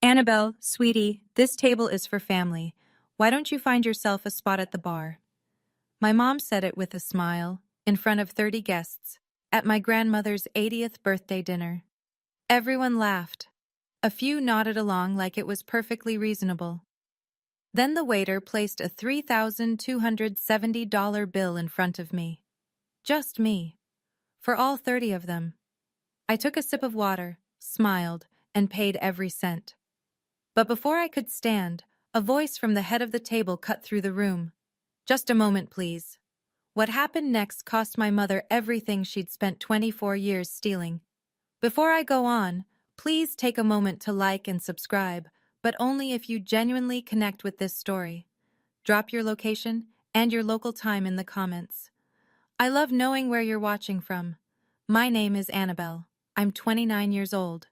Annabel, sweetie, this table is for family. Why don't you find yourself a spot at the bar? My mom said it with a smile, in front of 30 guests, at my grandmother's 80th birthday dinner. Everyone laughed. A few nodded along like it was perfectly reasonable. Then the waiter placed a $3,270 bill in front of me. Just me. For all 30 of them. I took a sip of water, smiled, and paid every cent. But before I could stand, a voice from the head of the table cut through the room. Just a moment, please. What happened next cost my mother everything she'd spent 24 years stealing. Before I go on, please take a moment to like and subscribe, but only if you genuinely connect with this story. Drop your location and your local time in the comments. I love knowing where you're watching from. My name is Annabel. I'm 29 years old.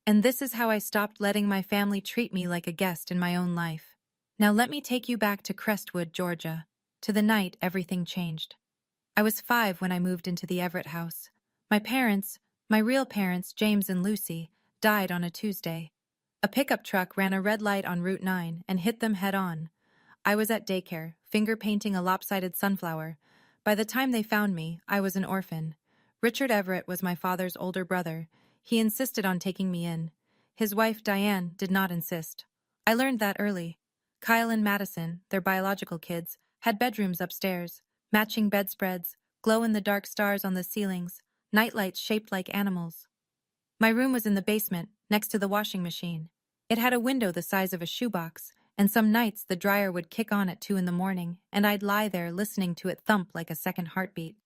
And this is how I stopped letting my family treat me like a guest in my own life. Now let me take you back to Crestwood, Georgia, to the night everything changed. I was 5 when I moved into the Everett house. My parents, my real parents, James and Lucy, died on a Tuesday. A pickup truck ran a red light on Route 9 and hit them head on. I was at daycare, finger painting a lopsided sunflower. By the time they found me, I was an orphan. Richard Everett was my father's older brother. He insisted on taking me in. His wife, Diane, did not insist. I learned that early. Kyle and Madison, their biological kids, had bedrooms upstairs, matching bedspreads, glow-in-the-dark stars on the ceilings, nightlights shaped like animals. My room was in the basement, next to the washing machine. It had a window the size of a shoebox, and some nights the dryer would kick on at 2 in the morning, and I'd lie there listening to it thump like a second heartbeat.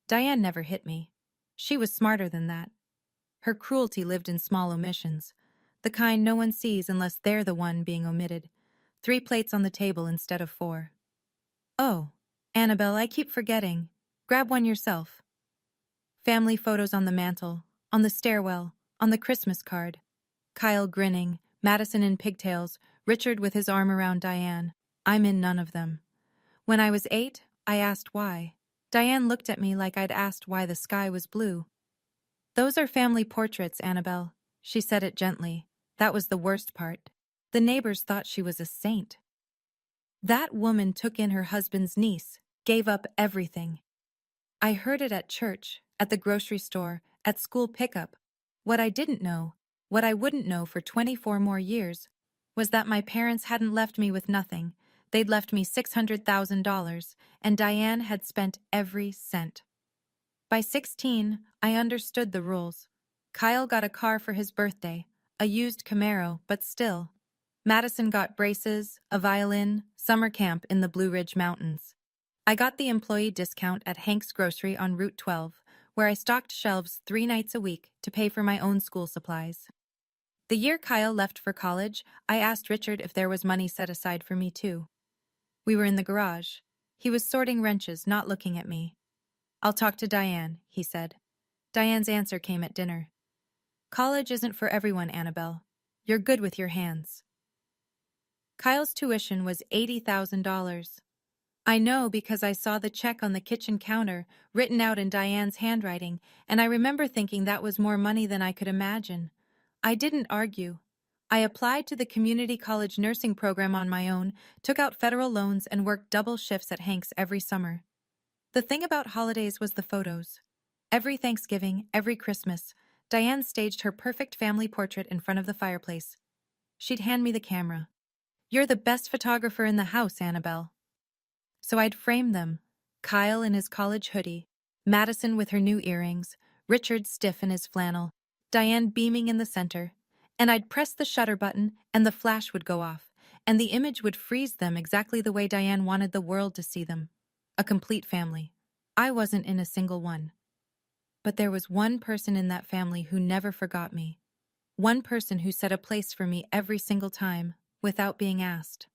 Diane never hit me. She was smarter than that. Her cruelty lived in small omissions, the kind no one sees unless they're the one being omitted. 3 plates on the table instead of 4. Oh, Annabel, I keep forgetting. Grab one yourself. Family photos on the mantel, on the stairwell, on the Christmas card. Kyle grinning, Madison in pigtails, Richard with his arm around Diane. I'm in none of them. When I was 8, I asked why. Diane looked at me like I'd asked why the sky was blue. Those are family portraits, Annabel. She said it gently. That was the worst part. The neighbors thought she was a saint. That woman took in her husband's niece, gave up everything. I heard it at church, at the grocery store, at school pickup. What I didn't know, what I wouldn't know for 24 more years, was that my parents hadn't left me with nothing. They'd left me $600,000, and Diane had spent every cent. By 16, I understood the rules. Kyle got a car for his birthday, a used Camaro, but still. Madison got braces, a violin, summer camp in the Blue Ridge Mountains. I got the employee discount at Hank's Grocery on Route 12, where I stocked shelves 3 nights a week to pay for my own school supplies. The year Kyle left for college, I asked Richard if there was money set aside for me too. We were in the garage. He was sorting wrenches, not looking at me. I'll talk to Diane, he said. Diane's answer came at dinner. College isn't for everyone, Annabel. You're good with your hands. Kyle's tuition was $80,000. I know because I saw the check on the kitchen counter, written out in Diane's handwriting, and I remember thinking that was more money than I could imagine. I didn't argue. I applied to the community college nursing program on my own, took out federal loans, and worked double shifts at Hank's every summer. The thing about holidays was the photos. Every Thanksgiving, every Christmas, Diane staged her perfect family portrait in front of the fireplace. She'd hand me the camera. You're the best photographer in the house, Annabel. So I'd frame them. Kyle in his college hoodie, Madison with her new earrings, Richard stiff in his flannel, Diane beaming in the center. And I'd press the shutter button and the flash would go off, and the image would freeze them exactly the way Diane wanted the world to see them. A complete family. I wasn't in a single one. But there was one person in that family who never forgot me. One person who set a place for me every single time, without being asked.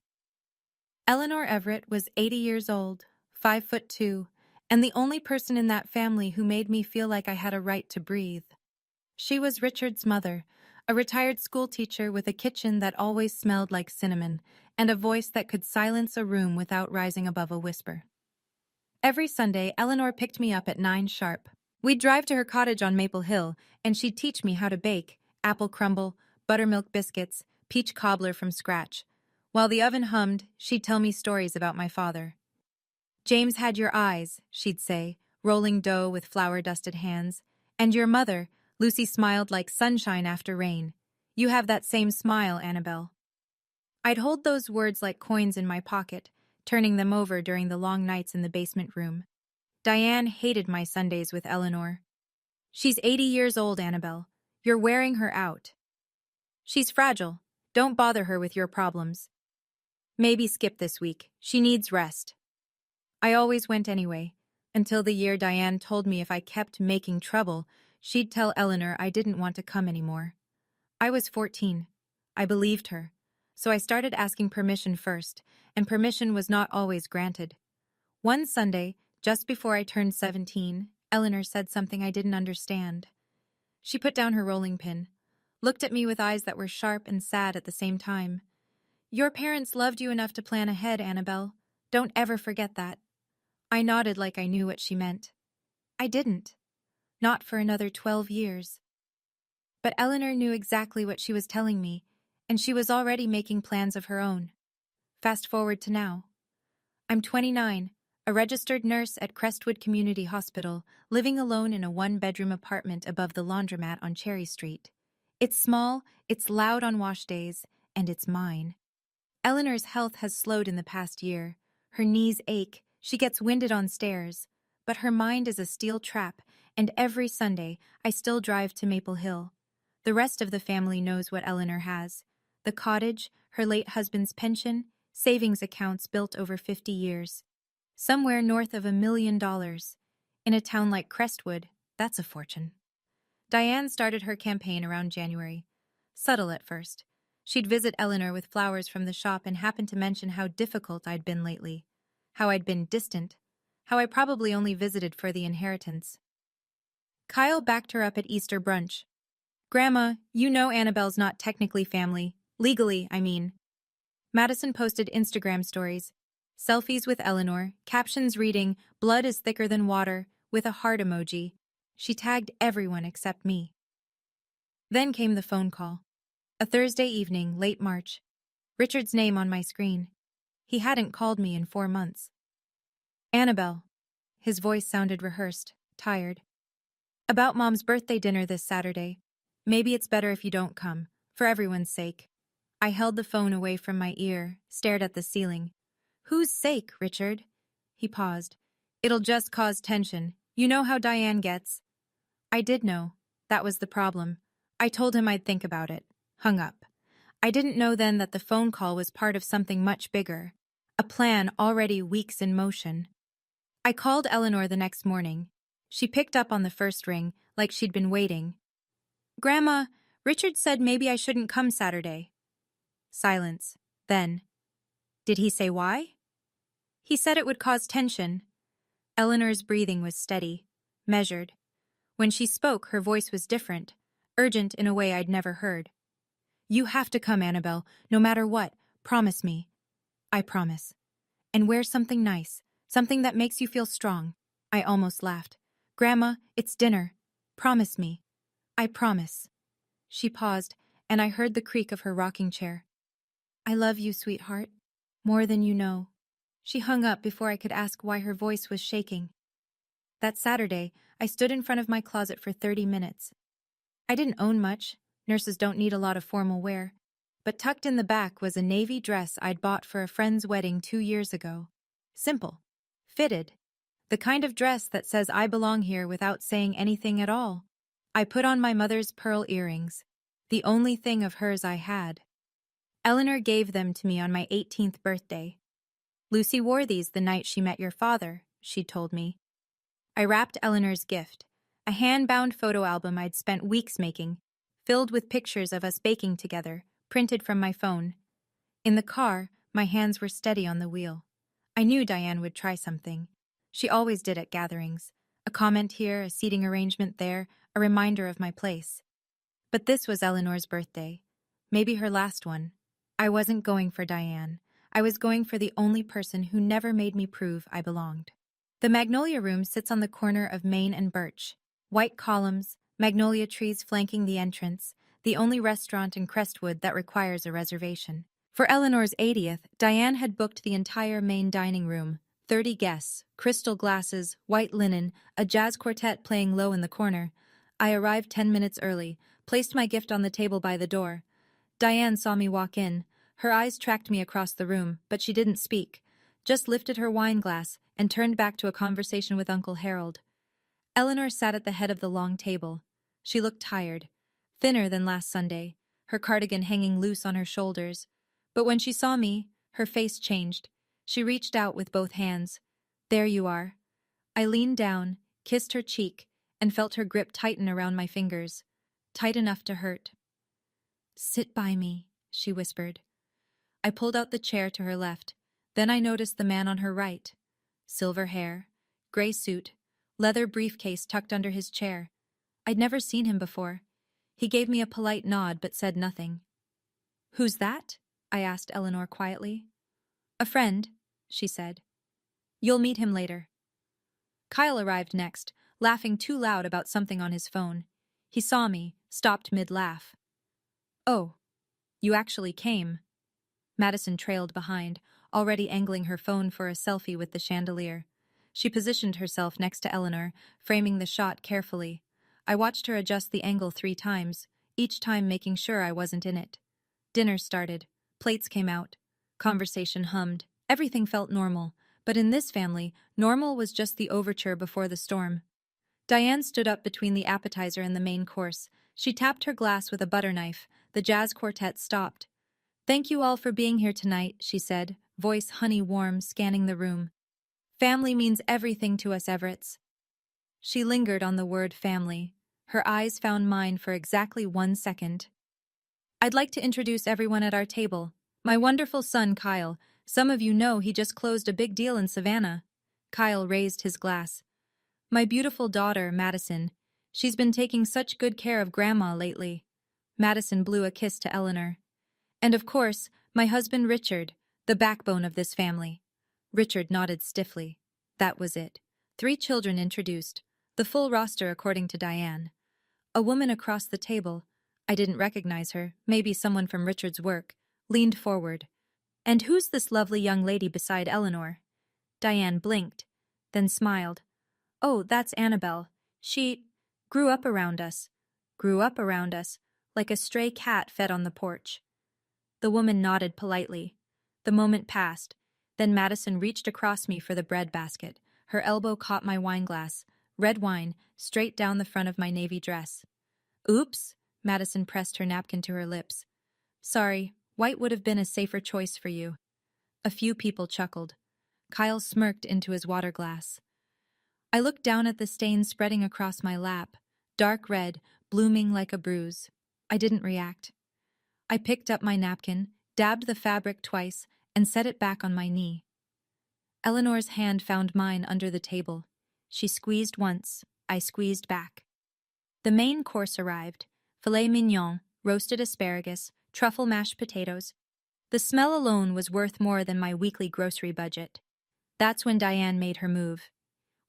Eleanor Everett was 80 years old, 5'2", and the only person in that family who made me feel like I had a right to breathe. She was Richard's mother, a retired school teacher with a kitchen that always smelled like cinnamon, and a voice that could silence a room without rising above a whisper. Every Sunday, Eleanor picked me up at 9 sharp. We'd drive to her cottage on Maple Hill, and she'd teach me how to bake, apple crumble, buttermilk biscuits, peach cobbler from scratch. While the oven hummed, she'd tell me stories about my father. James had your eyes, she'd say, rolling dough with flour-dusted hands. And your mother, Lucy smiled like sunshine after rain. You have that same smile, Annabel. I'd hold those words like coins in my pocket, turning them over during the long nights in the basement room. Diane hated my Sundays with Eleanor. She's 80 years old, Annabel. You're wearing her out. She's fragile. Don't bother her with your problems. Maybe skip this week. She needs rest. I always went anyway, until the year Diane told me if I kept making trouble, she'd tell Eleanor I didn't want to come anymore. I was 14. I believed her. So I started asking permission first, and permission was not always granted. One Sunday, just before I turned 17, Eleanor said something I didn't understand. She put down her rolling pin, looked at me with eyes that were sharp and sad at the same time. Your parents loved you enough to plan ahead, Annabel. Don't ever forget that. I nodded like I knew what she meant. I didn't. Not for another 12 years. But Eleanor knew exactly what she was telling me, and she was already making plans of her own. Fast forward to now. I'm 29, a registered nurse at Crestwood Community Hospital, living alone in a one-bedroom apartment above the laundromat on Cherry Street. It's small, it's loud on wash days, and it's mine. Eleanor's health has slowed in the past year. Her knees ache, she gets winded on stairs, but her mind is a steel trap, and every Sunday I still drive to Maple Hill. The rest of the family knows what Eleanor has. The cottage, her late husband's pension, savings accounts built over 50 years. Somewhere north of $1 million. In a town like Crestwood, that's a fortune. Diane started her campaign around January. Subtle at first. She'd visit Eleanor with flowers from the shop and happen to mention how difficult I'd been lately. How I'd been distant. How I probably only visited for the inheritance. Kyle backed her up at Easter brunch. Grandma, you know Annabelle's not technically family. Legally, I mean. Madison posted Instagram stories. Selfies with Eleanor, captions reading, blood is thicker than water, with a heart emoji. She tagged everyone except me. Then came the phone call. A Thursday evening, late March. Richard's name on my screen. He hadn't called me in 4 months. Annabel. His voice sounded rehearsed, tired. About Mom's birthday dinner this Saturday. Maybe it's better if you don't come, for everyone's sake. I held the phone away from my ear, stared at the ceiling. Whose sake, Richard? He paused. It'll just cause tension. You know how Diane gets. I did know. That was the problem. I told him I'd think about it. Hung up. I didn't know then that the phone call was part of something much bigger. A plan already weeks in motion. I called Eleanor the next morning. She picked up on the first ring, like she'd been waiting. Grandma, Richard said maybe I shouldn't come Saturday. Silence. Then. Did he say why? He said it would cause tension. Eleanor's breathing was steady, measured. When she spoke, her voice was different, urgent in a way I'd never heard. You have to come, Annabel, no matter what. Promise me. I promise. And wear something nice, something that makes you feel strong. I almost laughed. Grandma, it's dinner. Promise me. I promise. She paused, and I heard the creak of her rocking chair. I love you, sweetheart. More than you know. She hung up before I could ask why her voice was shaking. That Saturday, I stood in front of my closet for 30 minutes. I didn't own much. Nurses don't need a lot of formal wear. But tucked in the back was a navy dress I'd bought for a friend's wedding 2 years ago. Simple. Fitted. The kind of dress that says I belong here without saying anything at all. I put on my mother's pearl earrings. The only thing of hers I had. Eleanor gave them to me on my 18th birthday. Lucy wore these the night she met your father, she told me. I wrapped Eleanor's gift, a hand-bound photo album I'd spent weeks making, filled with pictures of us baking together, printed from my phone. In the car, my hands were steady on the wheel. I knew Diane would try something. She always did at gatherings. A comment here, a seating arrangement there, a reminder of my place. But this was Eleanor's birthday. Maybe her last one. I wasn't going for Diane. I was going for the only person who never made me prove I belonged. The Magnolia Room sits on the corner of Main and Birch. White columns, magnolia trees flanking the entrance, the only restaurant in Crestwood that requires a reservation. For Eleanor's 80th, Diane had booked the entire main dining room. 30 guests, crystal glasses, white linen, a jazz quartet playing low in the corner. I arrived 10 minutes early, placed my gift on the table by the door. Diane saw me walk in. Her eyes tracked me across the room, but she didn't speak, just lifted her wine glass and turned back to a conversation with Uncle Harold. Eleanor sat at the head of the long table. She looked tired, thinner than last Sunday, her cardigan hanging loose on her shoulders. But when she saw me, her face changed. She reached out with both hands. There you are. I leaned down, kissed her cheek, and felt her grip tighten around my fingers, tight enough to hurt. Sit by me, she whispered. I pulled out the chair to her left. Then I noticed the man on her right. Silver hair, gray suit, leather briefcase tucked under his chair. I'd never seen him before. He gave me a polite nod but said nothing. Who's that? I asked Eleanor quietly. A friend, she said. You'll meet him later. Kyle arrived next, laughing too loud about something on his phone. He saw me, stopped mid-laugh. Oh, you actually came. Madison trailed behind, already angling her phone for a selfie with the chandelier. She positioned herself next to Eleanor, framing the shot carefully. I watched her adjust the angle 3 times, each time making sure I wasn't in it. Dinner started. Plates came out. Conversation hummed. Everything felt normal, but in this family, normal was just the overture before the storm. Diane stood up between the appetizer and the main course. She tapped her glass with a butter knife. The jazz quartet stopped. Thank you all for being here tonight, she said, voice honey warm, scanning the room. Family means everything to us Everetts. She lingered on the word family. Her eyes found mine for exactly 1 second. I'd like to introduce everyone at our table. My wonderful son, Kyle. Some of you know he just closed a big deal in Savannah. Kyle raised his glass. My beautiful daughter, Madison. She's been taking such good care of Grandma lately. Madison blew a kiss to Eleanor. And of course, my husband Richard, the backbone of this family. Richard nodded stiffly. That was it. 3 children introduced. The full roster according to Diane. A woman across the table, I didn't recognize her, maybe someone from Richard's work, leaned forward. And who's this lovely young lady beside Eleanor? Diane blinked, then smiled. Oh, that's Annabel. She grew up around us. Grew up around us, like a stray cat fed on the porch. The woman nodded politely. The moment passed. Then Madison reached across me for the bread basket. Her elbow caught my wine glass. Red wine, straight down the front of my navy dress. Oops, Madison pressed her napkin to her lips. Sorry, white would have been a safer choice for you. A few people chuckled. Kyle smirked into his water glass. I looked down at the stain spreading across my lap, dark red, blooming like a bruise. I didn't react. I picked up my napkin, dabbed the fabric twice, and set it back on my knee. Eleanor's hand found mine under the table. She squeezed once, I squeezed back. The main course arrived. Filet mignon, roasted asparagus, truffle mashed potatoes. The smell alone was worth more than my weekly grocery budget. That's when Diane made her move.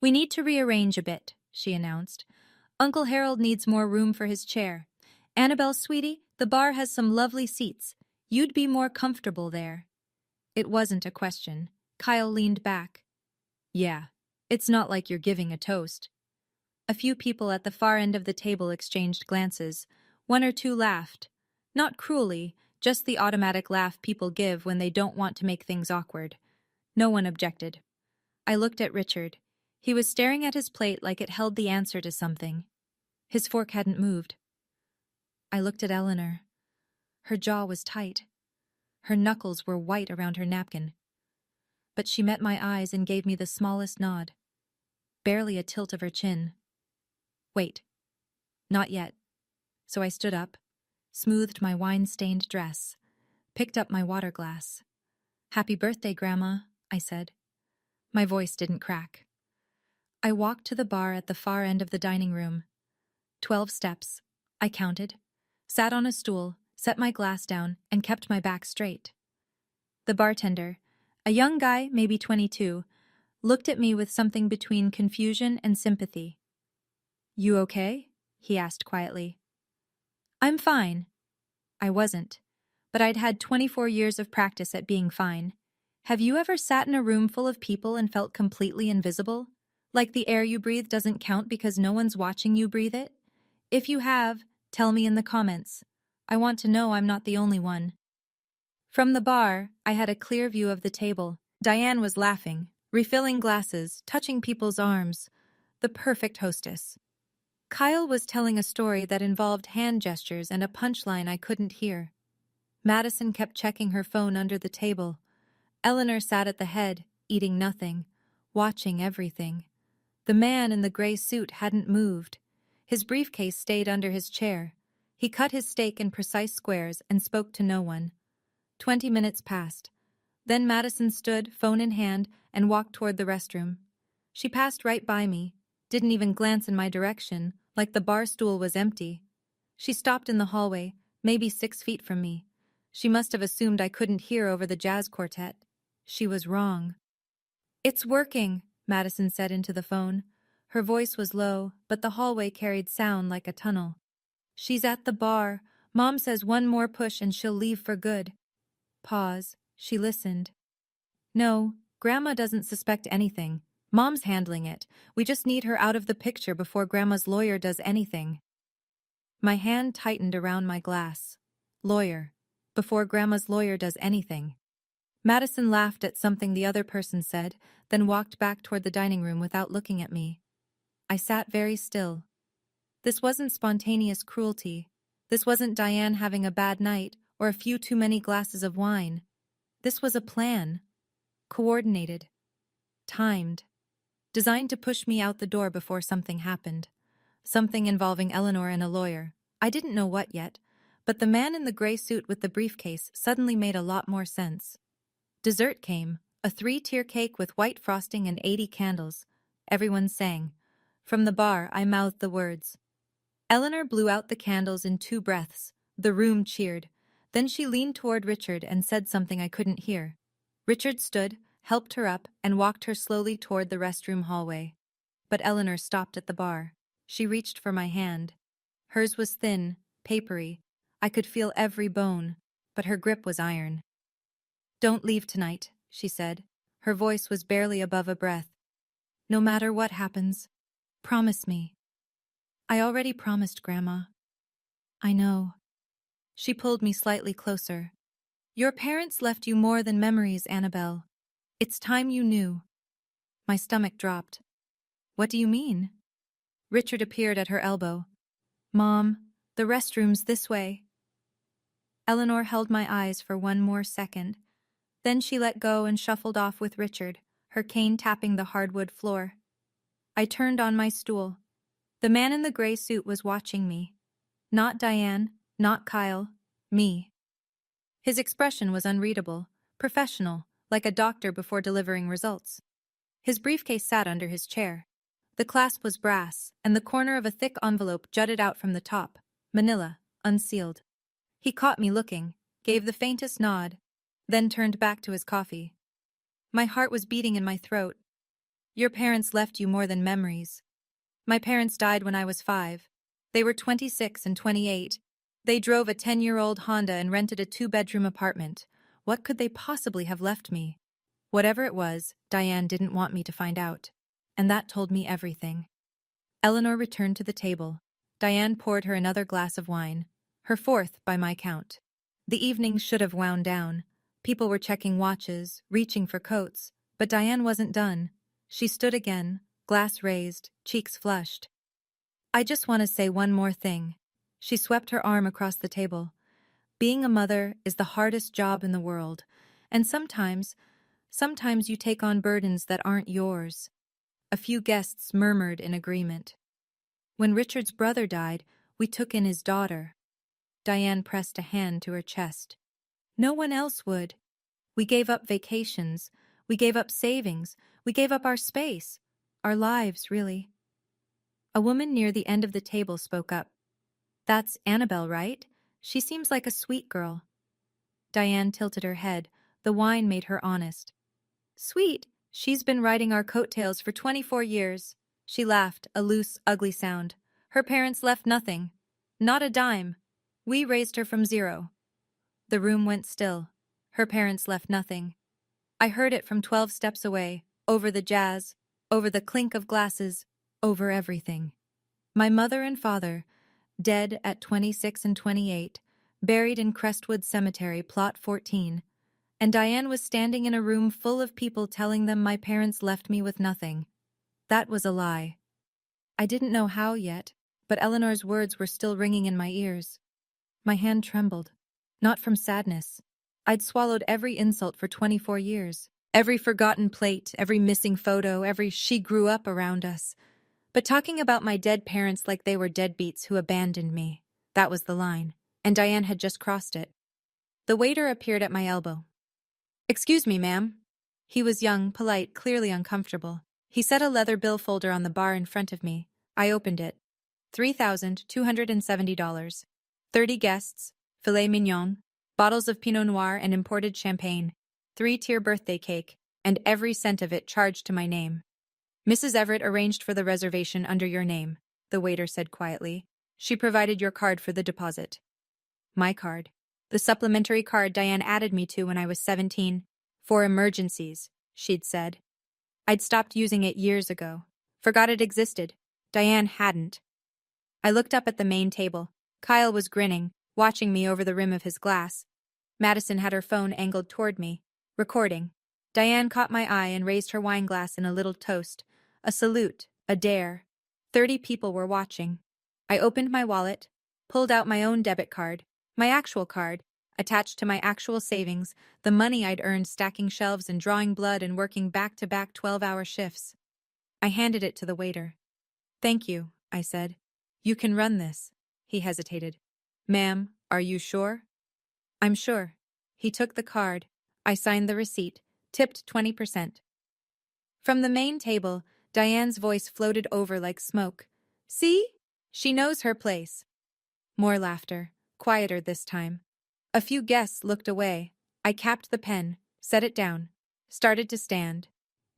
We need to rearrange a bit, she announced. Uncle Harold needs more room for his chair. Annabel, sweetie, the bar has some lovely seats. You'd be more comfortable there. It wasn't a question. Kyle leaned back. Yeah, it's not like you're giving a toast. A few people at the far end of the table exchanged glances. 1 or 2 laughed. Not cruelly, just the automatic laugh people give when they don't want to make things awkward. No one objected. I looked at Richard. He was staring at his plate like it held the answer to something. His fork hadn't moved. I looked at Eleanor. Her jaw was tight. Her knuckles were white around her napkin. But she met my eyes and gave me the smallest nod. Barely a tilt of her chin. Wait. Not yet. So I stood up, smoothed my wine-stained dress, picked up my water glass. Happy birthday, Grandma, I said. My voice didn't crack. I walked to the bar at the far end of the dining room. 12 steps, I counted, sat on a stool, set my glass down, and kept my back straight. The bartender, a young guy, maybe 22, looked at me with something between confusion and sympathy. You okay? He asked quietly. I'm fine. I wasn't. But I'd had 24 years of practice at being fine. Have you ever sat in a room full of people and felt completely invisible? Like the air you breathe doesn't count because no one's watching you breathe it? If you have, tell me in the comments. I want to know I'm not the only one. From the bar, I had a clear view of the table. Diane was laughing, refilling glasses, touching people's arms. The perfect hostess. Kyle was telling a story that involved hand gestures and a punchline I couldn't hear. Madison kept checking her phone under the table. Eleanor sat at the head, eating nothing, watching everything. The man in the gray suit hadn't moved. His briefcase stayed under his chair. He cut his steak in precise squares and spoke to no one. 20 minutes passed. Then Madison stood, phone in hand, and walked toward the restroom. She passed right by me, didn't even glance in my direction, like the bar stool was empty. She stopped in the hallway, maybe 6 feet from me. She must have assumed I couldn't hear over the jazz quartet. She was wrong. "It's working," Madison said into the phone. Her voice was low, but the hallway carried sound like a tunnel. "She's at the bar. Mom says one more push and she'll leave for good." Pause. She listened. "No, Grandma doesn't suspect anything. Mom's handling it. We just need her out of the picture before Grandma's lawyer does anything." My hand tightened around my glass. Lawyer. Before Grandma's lawyer does anything. Madison laughed at something the other person said, then walked back toward the dining room without looking at me. I sat very still. This wasn't spontaneous cruelty. This wasn't Diane having a bad night or a few too many glasses of wine. This was a plan. Coordinated. Timed. Designed to push me out the door before something happened. Something involving Eleanor and a lawyer. I didn't know what yet, but the man in the gray suit with the briefcase suddenly made a lot more sense. Dessert came, a 3-tier cake with white frosting and 80 candles. Everyone sang. From the bar, I mouthed the words. Eleanor blew out the candles in 2 breaths. The room cheered. Then she leaned toward Richard and said something I couldn't hear. Richard stood, helped her up, and walked her slowly toward the restroom hallway. But Eleanor stopped at the bar. She reached for my hand. Hers was thin, papery. I could feel every bone, but her grip was iron. "Don't leave tonight," she said. Her voice was barely above a breath. "No matter what happens, promise me." "I already promised, Grandma." "I know." She pulled me slightly closer. "Your parents left you more than memories, Annabel. It's time you knew." My stomach dropped. "What do you mean?" Richard appeared at her elbow. "Mom, the restroom's this way." Eleanor held my eyes for one more second. Then she let go and shuffled off with Richard, her cane tapping the hardwood floor. I turned on my stool. The man in the gray suit was watching me. Not Diane, not Kyle, me. His expression was unreadable, professional, like a doctor before delivering results. His briefcase sat under his chair. The clasp was brass, and the corner of a thick envelope jutted out from the top, manila, unsealed. He caught me looking, gave the faintest nod, then turned back to his coffee. My heart was beating in my throat. "Your parents left you more than memories." My parents died when I was 5. They were 26 and 28. They drove a 10-year-old Honda and rented a 2-bedroom apartment. What could they possibly have left me? Whatever it was, Diane didn't want me to find out. And that told me everything. Eleanor returned to the table. Diane poured her another glass of wine, her 4th by my count. The evening should have wound down. People were checking watches, reaching for coats, but Diane wasn't done. She stood again, glass raised, cheeks flushed. "I just want to say one more thing." She swept her arm across the table. "Being a mother is the hardest job in the world, and sometimes you take on burdens that aren't yours." A few guests murmured in agreement. "When Richard's brother died, we took in his daughter." Diane pressed a hand to her chest. "No one else would. We gave up vacations. We gave up savings. We gave up our space. Our lives, really." A woman near the end of the table spoke up. "That's Annabel, right? She seems like a sweet girl." Diane tilted her head. The wine made her honest. "Sweet? She's been riding our coattails for 24 years. She laughed, a loose, ugly sound. "Her parents left nothing. Not a dime. We raised her from zero. The room went still. Her parents left nothing. I heard it from 12 steps away, over the jazz, over the clink of glasses, over everything. My mother and father, dead at 26 and 28, buried in Crestwood Cemetery, Plot 14, and Diane was standing in a room full of people telling them my parents left me with nothing. That was a lie. I didn't know how yet, but Eleanor's words were still ringing in my ears. My hand trembled. Not from sadness. I'd swallowed every insult for 24 years. Every forgotten plate, every missing photo, every she grew up around us. But talking about my dead parents like they were deadbeats who abandoned me, that was the line, and Diane had just crossed it. The waiter appeared at my elbow. "Excuse me, ma'am." He was young, polite, clearly uncomfortable. He set a leather bill folder on the bar in front of me. I opened it. $3,270. 30 guests, filet mignon, bottles of Pinot Noir and imported champagne, 3-tier birthday cake, and every cent of it charged to my name. "Mrs. Everett arranged for the reservation under your name," the waiter said quietly. "She provided your card for the deposit." My card. The supplementary card Diane added me to when I was 17. "For emergencies," she'd said. I'd stopped using it years ago. Forgot it existed. Diane hadn't. I looked up at the main table. Kyle was grinning, watching me over the rim of his glass. Madison had her phone angled toward me, recording. Diane caught my eye and raised her wine glass in a little toast. A salute, a dare. 30 people were watching. I opened my wallet, pulled out my own debit card, my actual card, attached to my actual savings, the money I'd earned stacking shelves and drawing blood and working back-to-back 12-hour shifts. I handed it to the waiter. "Thank you," I said. "You can run this." He hesitated. "Ma'am, are you sure?" "I'm sure." He took the card. I signed the receipt, tipped 20%. From the main table, Diane's voice floated over like smoke. "See? She knows her place." More laughter, quieter this time. A few guests looked away. I capped the pen, set it down, started to stand.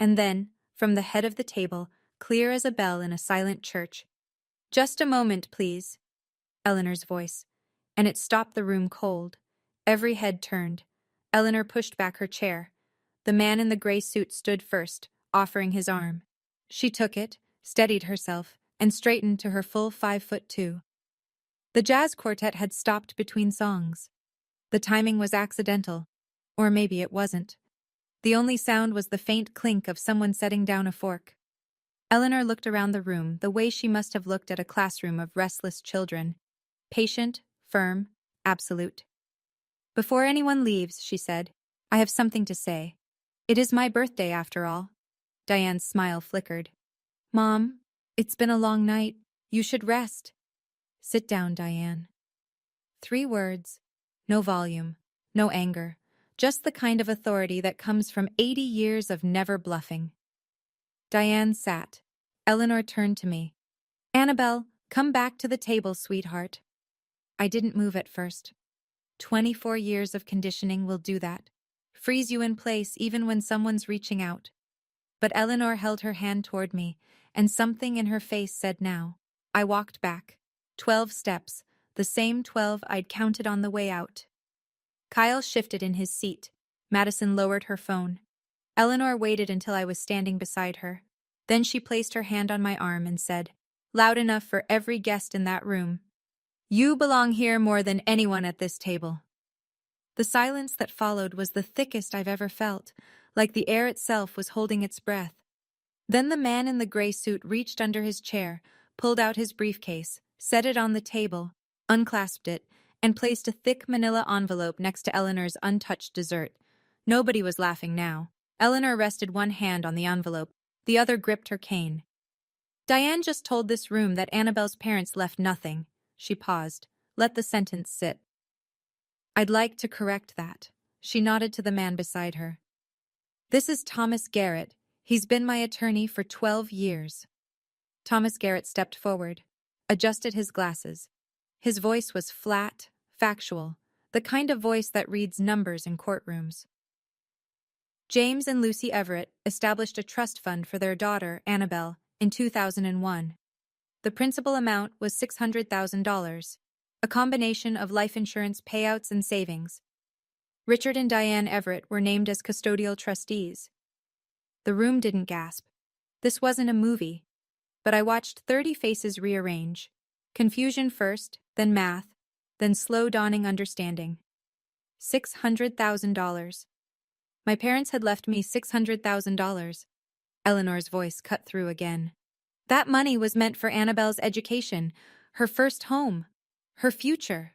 And then, from the head of the table, clear as a bell in a silent church, "Just a moment, please," Eleanor's voice. And it stopped the room cold. Every head turned. Eleanor pushed back her chair. The man in the gray suit stood first, offering his arm. She took it, steadied herself, and straightened to her full 5'2". The jazz quartet had stopped between songs. The timing was accidental, or maybe it wasn't. The only sound was the faint clink of someone setting down a fork. Eleanor looked around the room the way she must have looked at a classroom of restless children. Patient, firm, absolute. "Before anyone leaves," she said, "I have something to say. It is my birthday after all." Diane's smile flickered. "Mom, it's been a long night. You should rest." "Sit down, Diane." 3 words. No volume, no anger, just the kind of authority that comes from 80 years of never bluffing. Diane sat. Eleanor turned to me. "Annabel, come back to the table, sweetheart." I didn't move at first. 24 years of conditioning will do that. Freeze you in place even when someone's reaching out. But Eleanor held her hand toward me, and something in her face said now. I walked back. 12 steps, the same 12 I'd counted on the way out. Kyle shifted in his seat. Madison lowered her phone. Eleanor waited until I was standing beside her. Then she placed her hand on my arm and said, loud enough for every guest in that room, "You belong here more than anyone at this table." The silence that followed was the thickest I've ever felt, like the air itself was holding its breath. Then the man in the gray suit reached under his chair, pulled out his briefcase, set it on the table, unclasped it, and placed a thick manila envelope next to Eleanor's untouched dessert. Nobody was laughing now. Eleanor rested one hand on the envelope, the other gripped her cane. "Diane just told this room that Annabel's parents left nothing." She paused. Let the sentence sit. "I'd like to correct that." She nodded to the man beside her. "This is Thomas Garrett. He's been my attorney for 12 years. Thomas Garrett stepped forward, adjusted his glasses. His voice was flat, factual, the kind of voice that reads numbers in courtrooms. "James and Lucy Everett established a trust fund for their daughter, Annabel, in 2001. The principal amount was $600,000. a combination of life insurance payouts and savings. Richard and Diane Everett were named as custodial trustees. The room didn't gasp. This wasn't a movie, but I watched 30 faces rearrange. Confusion first, then math, then slow dawning understanding. $600,000. My parents had left me $600,000. Eleanor's voice cut through again. That money was meant for Annabel's education, her first home, her future.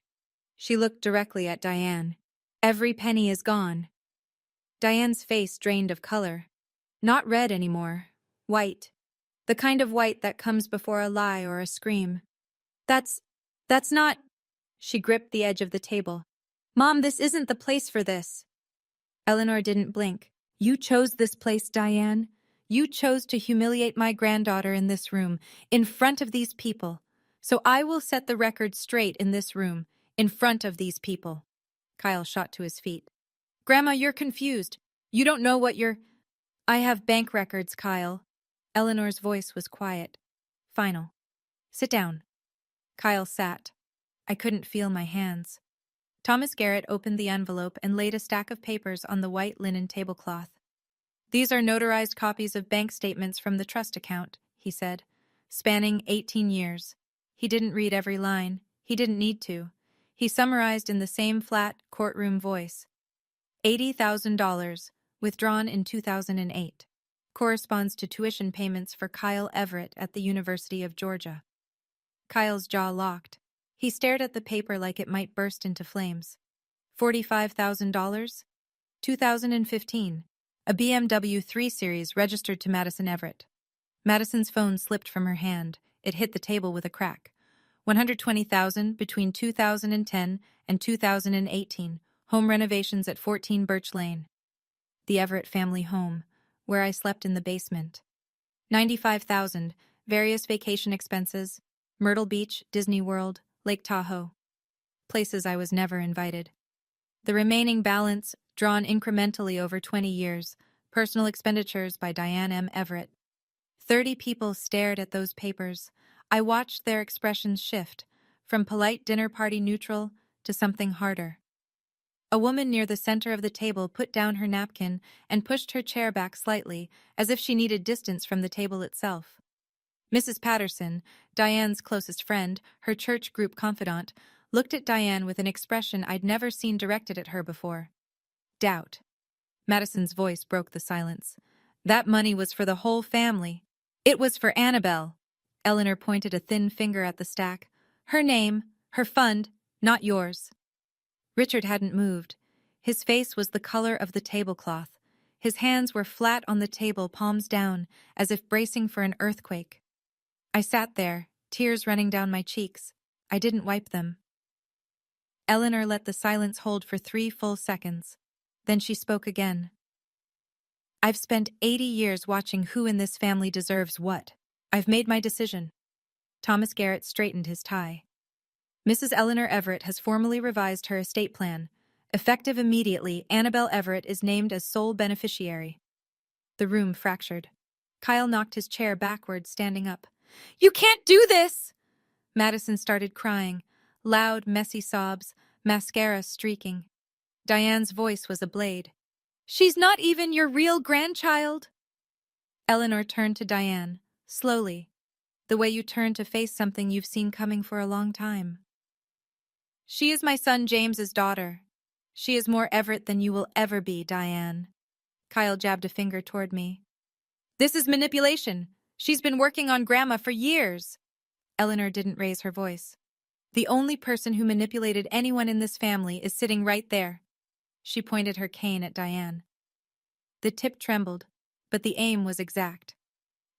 She looked directly at Diane. Every penny is gone. Diane's face drained of color. Not red anymore. White. The kind of white that comes before a lie or a scream. That's not... She gripped the edge of the table. Mom, this isn't the place for this. Eleanor didn't blink. You chose this place, Diane. You chose to humiliate my granddaughter in this room, in front of these people. So I will set the record straight in this room, in front of these people. Kyle shot to his feet. Grandma, you're confused. You don't know what you're... I have bank records, Kyle. Eleanor's voice was quiet. Final. Sit down. Kyle sat. I couldn't feel my hands. Thomas Garrett opened the envelope and laid a stack of papers on the white linen tablecloth. These are notarized copies of bank statements from the trust account, he said, spanning 18 years. He didn't read every line. He didn't need to. He summarized in the same flat, courtroom voice. $80,000, withdrawn in 2008. Corresponds to tuition payments for Kyle Everett at the University of Georgia. Kyle's jaw locked. He stared at the paper like it might burst into flames. $45,000? 2015. A BMW 3 Series registered to Madison Everett. Madison's phone slipped from her hand. It hit the table with a crack. $120,000 between 2010 and 2018. Home renovations at 14 Birch Lane. The Everett family home, where I slept in the basement. $95,000. Various vacation expenses. Myrtle Beach, Disney World, Lake Tahoe. Places I was never invited. The remaining balance, drawn incrementally over 20 years, personal expenditures by Diane M. Everett. 30 people stared at those papers. I watched their expressions shift, from polite dinner party neutral to something harder. A woman near the center of the table put down her napkin and pushed her chair back slightly, as if she needed distance from the table itself. Mrs. Patterson, Diane's closest friend, her church group confidant, looked at Diane with an expression I'd never seen directed at her before. Doubt. Madison's voice broke the silence. That money was for the whole family. It was for Annabel. Eleanor pointed a thin finger at the stack. Her name, her fund, not yours. Richard hadn't moved. His face was the color of the tablecloth. His hands were flat on the table, palms down, as if bracing for an earthquake. I sat there, tears running down my cheeks. I didn't wipe them. Eleanor let the silence hold for 3 full seconds. Then she spoke again. I've spent 80 years watching who in this family deserves what. I've made my decision. Thomas Garrett straightened his tie. Mrs. Eleanor Everett has formally revised her estate plan. Effective immediately, Annabel Everett is named as sole beneficiary. The room fractured. Kyle knocked his chair backward, standing up. You can't do this! Madison started crying. Loud, messy sobs, mascara streaking. Diane's voice was a blade. She's not even your real grandchild! Eleanor turned to Diane, slowly, the way you turn to face something you've seen coming for a long time. She is my son James's daughter. She is more Everett than you will ever be, Diane. Kyle jabbed a finger toward me. This is manipulation. She's been working on Grandma for years. Eleanor didn't raise her voice. The only person who manipulated anyone in this family is sitting right there. She pointed her cane at Diane. The tip trembled, but the aim was exact.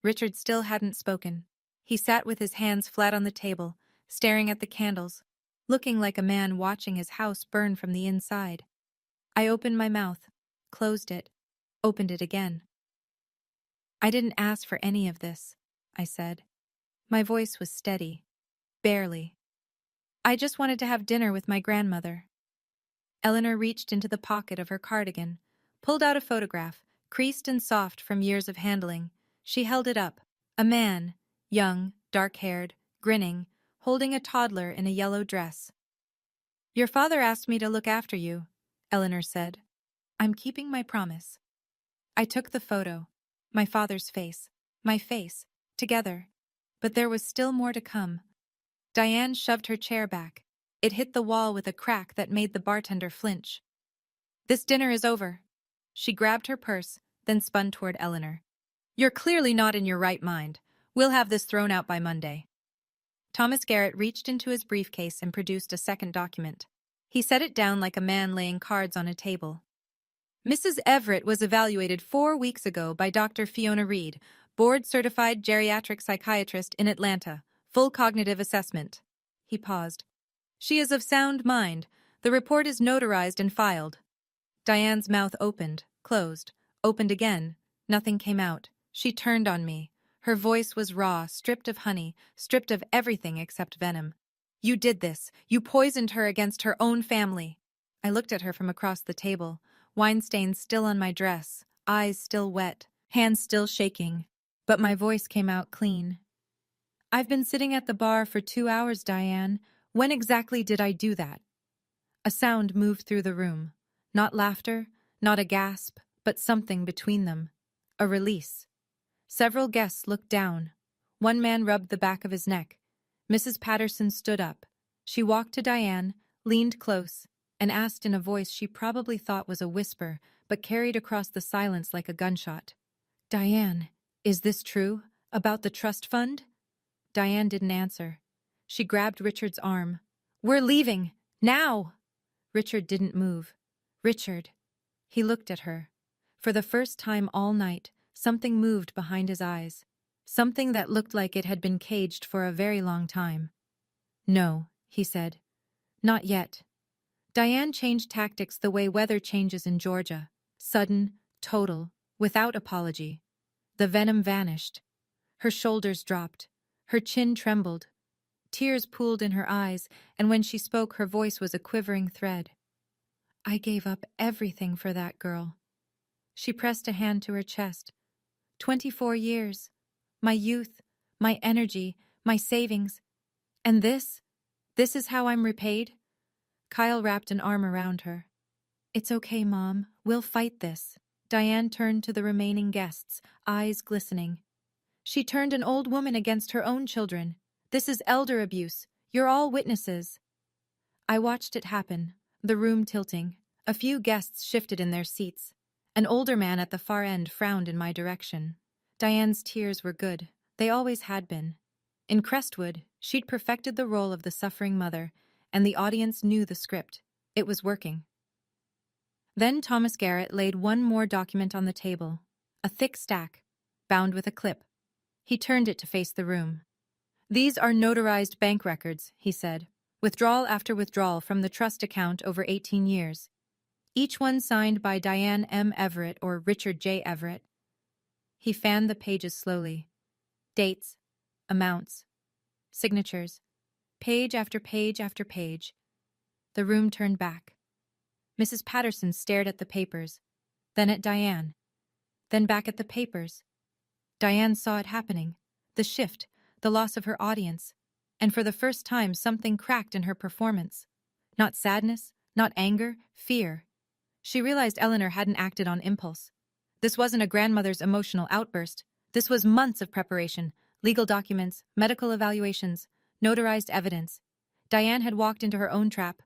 Richard still hadn't spoken. He sat with his hands flat on the table, staring at the candles, looking like a man watching his house burn from the inside. I opened my mouth, closed it, opened it again. I didn't ask for any of this, I said. My voice was steady. Barely. I just wanted to have dinner with my grandmother. Eleanor reached into the pocket of her cardigan, pulled out a photograph, creased and soft from years of handling. She held it up. A man, young, dark-haired, grinning, holding a toddler in a yellow dress. Your father asked me to look after you, Eleanor said. I'm keeping my promise. I took the photo. My father's face, my face, together. But there was still more to come. Diane shoved her chair back. It hit the wall with a crack that made the bartender flinch. This dinner is over. She grabbed her purse, then spun toward Eleanor. You're clearly not in your right mind. We'll have this thrown out by Monday. Thomas Garrett reached into his briefcase and produced a second document. He set it down like a man laying cards on a table. Mrs. Everett was evaluated 4 weeks ago by Dr. Fiona Reed, board-certified geriatric psychiatrist in Atlanta. Full cognitive assessment. He paused. She is of sound mind. The report is notarized and filed. Diane's mouth opened, closed, opened again. Nothing came out. She turned on me. Her voice was raw, stripped of honey, stripped of everything except venom. You did this. You poisoned her against her own family. I looked at her from across the table, wine stains still on my dress, eyes still wet, hands still shaking. But my voice came out clean. I've been sitting at the bar for 2 hours, Diane. When exactly did I do that? A sound moved through the room. Not laughter, not a gasp, but something between them. A release. Several guests looked down. One man rubbed the back of his neck. Mrs. Patterson stood up. She walked to Diane, leaned close, and asked in a voice she probably thought was a whisper, but carried across the silence like a gunshot. Diane, is this true? About the trust fund? Diane didn't answer. She grabbed Richard's arm. We're leaving! Now! Richard didn't move. Richard. He looked at her. For the first time all night, something moved behind his eyes. Something that looked like it had been caged for a very long time. No, he said. Not yet. Diane changed tactics the way weather changes in Georgia. Sudden, total, without apology. The venom vanished. Her shoulders dropped. Her chin trembled. Tears pooled in her eyes, and when she spoke, her voice was a quivering thread. I gave up everything for that girl. She pressed a hand to her chest. 24 years. My youth, my energy, my savings. And this? This is how I'm repaid? Kyle wrapped an arm around her. It's okay, Mom. We'll fight this. Diane turned to the remaining guests, eyes glistening. She turned an old woman against her own children. This is elder abuse. You're all witnesses. I watched it happen, the room tilting. A few guests shifted in their seats. An older man at the far end frowned in my direction. Diane's tears were good. They always had been. In Crestwood, she'd perfected the role of the suffering mother, and the audience knew the script. It was working. Then Thomas Garrett laid one more document on the table, a thick stack, bound with a clip. He turned it to face the room. These are notarized bank records, he said, withdrawal after withdrawal from the trust account over 18 years. Each one signed by Diane M. Everett or Richard J. Everett. He fanned the pages slowly. Dates, amounts, signatures, page after page after page. The room turned back. Mrs. Patterson stared at the papers, then at Diane, then back at the papers. Diane saw it happening, the shift, the loss of her audience, and for the first time something cracked in her performance. Not sadness, not anger, fear. She realized Eleanor hadn't acted on impulse. This wasn't a grandmother's emotional outburst. This was months of preparation, legal documents, medical evaluations, notarized evidence. Diane had walked into her own trap.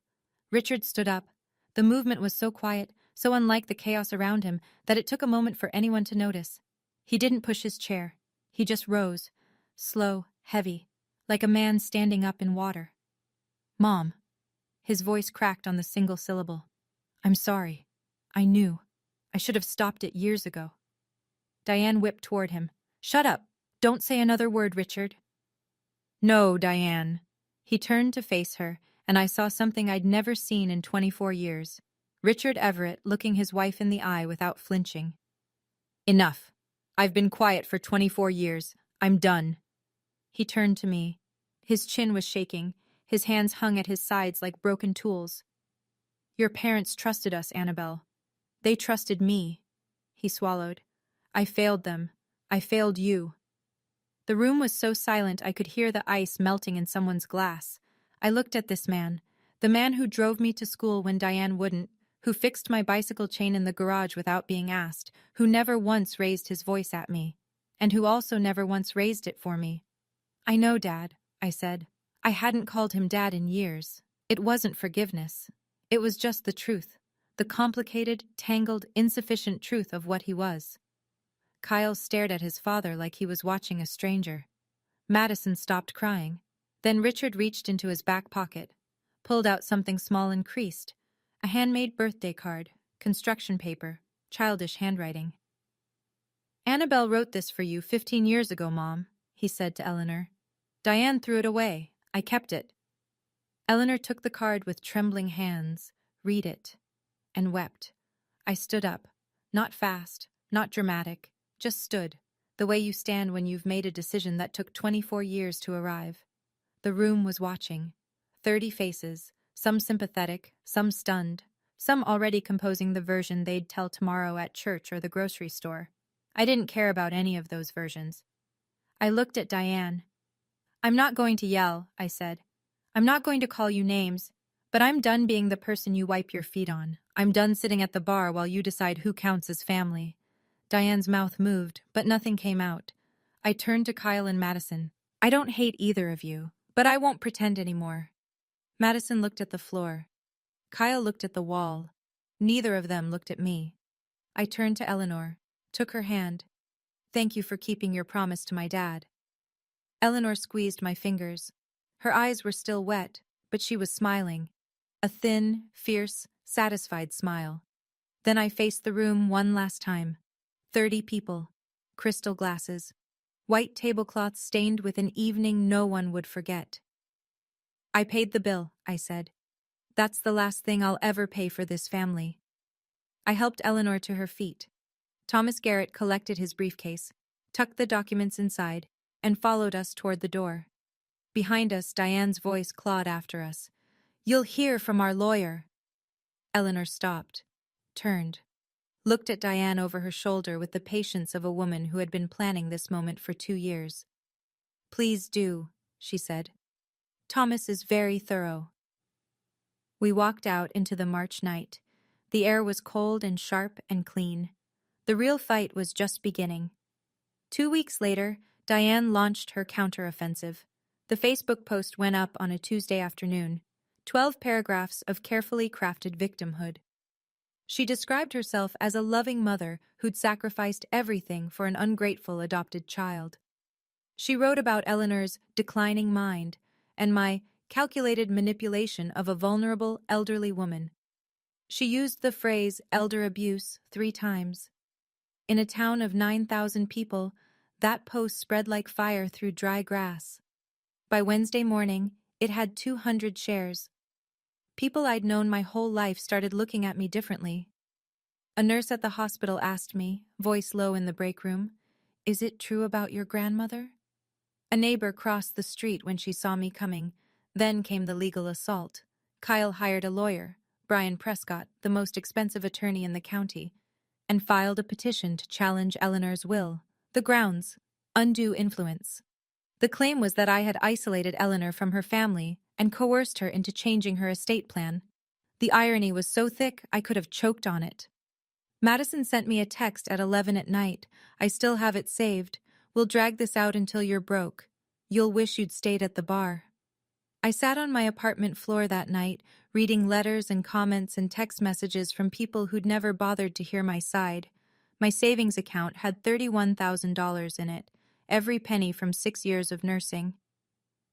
Richard stood up. The movement was so quiet, so unlike the chaos around him, that it took a moment for anyone to notice. He didn't push his chair. He just rose, slow, heavy, like a man standing up in water. Mom. His voice cracked on the single syllable. I'm sorry. I knew. I should have stopped it years ago. Diane whipped toward him. Shut up. Don't say another word, Richard. No, Diane. He turned to face her, and I saw something I'd never seen in 24 years. Richard Everett looking his wife in the eye without flinching. Enough. I've been quiet for 24 years. I'm done. He turned to me. His chin was shaking. His hands hung at his sides like broken tools. Your parents trusted us, Annabel. They trusted me. He swallowed. I failed them. I failed you. The room was so silent I could hear the ice melting in someone's glass. I looked at this man, The man who drove me to school when Diane wouldn't, who fixed my bicycle chain in the garage without being asked, who never once raised his voice at me, and who also never once raised it for me. I know, Dad, I said. I hadn't called him Dad in years. It wasn't forgiveness. It was just the truth, the complicated, tangled, insufficient truth of what he was. Kyle stared at his father like he was watching a stranger. Madison stopped crying. Then Richard reached into his back pocket, pulled out something small and creased, a handmade birthday card, construction paper, childish handwriting. Annabel wrote this for you 15 years ago, Mom, he said to Eleanor. Diane threw it away. I kept it. Eleanor took the card with trembling hands, read it, and wept. I stood up. Not fast, not dramatic, just stood, the way you stand when you've made a decision that took 24 years to arrive. The room was watching. 30 faces, some sympathetic, some stunned, some already composing the version they'd tell tomorrow at church or the grocery store. I didn't care about any of those versions. I looked at Diane. I'm not going to yell, I said. I'm not going to call you names, but I'm done being the person you wipe your feet on. I'm done sitting at the bar while you decide who counts as family. Diane's mouth moved, but nothing came out. I turned to Kyle and Madison. I don't hate either of you, but I won't pretend anymore. Madison looked at the floor. Kyle looked at the wall. Neither of them looked at me. I turned to Eleanor, took her hand. Thank you for keeping your promise to my dad. Eleanor squeezed my fingers. Her eyes were still wet, but she was smiling. A thin, fierce, satisfied smile. Then I faced the room one last time. 30 people. Crystal glasses. White tablecloths stained with an evening no one would forget. I paid the bill, I said. That's the last thing I'll ever pay for this family. I helped Eleanor to her feet. Thomas Garrett collected his briefcase, tucked the documents inside, and followed us toward the door. Behind us, Diane's voice clawed after us. You'll hear from our lawyer. Eleanor stopped, turned, looked at Diane over her shoulder with the patience of a woman who had been planning this moment for 2 years. Please do, she said. Thomas is very thorough. We walked out into the March night. The air was cold and sharp and clean. The real fight was just beginning. 2 weeks later, Diane launched her counteroffensive. The Facebook post went up on a Tuesday afternoon. 12 paragraphs of carefully crafted victimhood. She described herself as a loving mother who'd sacrificed everything for an ungrateful adopted child. She wrote about Eleanor's declining mind and my calculated manipulation of a vulnerable elderly woman. She used the phrase elder abuse 3 times. In a town of 9,000 people, that post spread like fire through dry grass. By Wednesday morning, it had 200 shares. People I'd known my whole life started looking at me differently. A nurse at the hospital asked me, voice low in the break room, "Is it true about your grandmother?" A neighbor crossed the street when she saw me coming. Then came the legal assault. Kyle hired a lawyer, Brian Prescott, the most expensive attorney in the county, and filed a petition to challenge Eleanor's will. The grounds: undue influence. The claim was that I had isolated Eleanor from her family and coerced her into changing her estate plan. The irony was so thick I could have choked on it. Madison sent me a text at 11 at night. I still have it saved. We'll drag this out until you're broke. You'll wish you'd stayed at the bar. I sat on my apartment floor that night, reading letters and comments and text messages from people who'd never bothered to hear my side. My savings account had $31,000 in it, every penny from 6 years of nursing.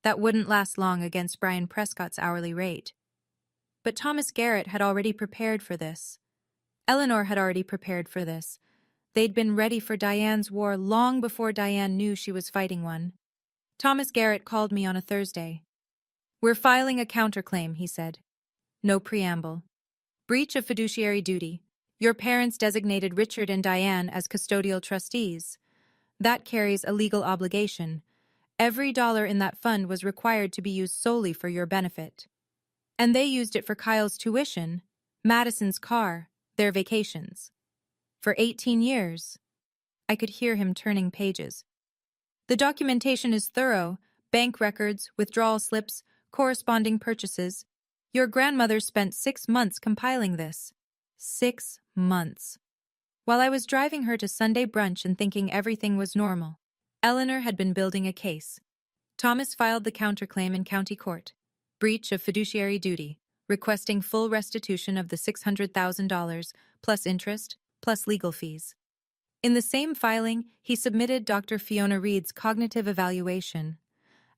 That wouldn't last long against Brian Prescott's hourly rate. But Thomas Garrett had already prepared for this. Eleanor had already prepared for this. They'd been ready for Diane's war long before Diane knew she was fighting one. Thomas Garrett called me on a Thursday. "We're filing a counterclaim," he said. No preamble. Breach of fiduciary duty. Your parents designated Richard and Diane as custodial trustees. That carries a legal obligation. Every dollar in that fund was required to be used solely for your benefit. And they used it for Kyle's tuition, Madison's car, their vacations. For 18 years. I could hear him turning pages. The documentation is thorough: bank records, withdrawal slips, corresponding purchases. Your grandmother spent 6 months compiling this. 6 months. While I was driving her to Sunday brunch and thinking everything was normal, Eleanor had been building a case. Thomas filed the counterclaim in county court. Breach of fiduciary duty, requesting full restitution of the $600,000, plus interest, plus legal fees. In the same filing, he submitted Dr. Fiona Reed's cognitive evaluation.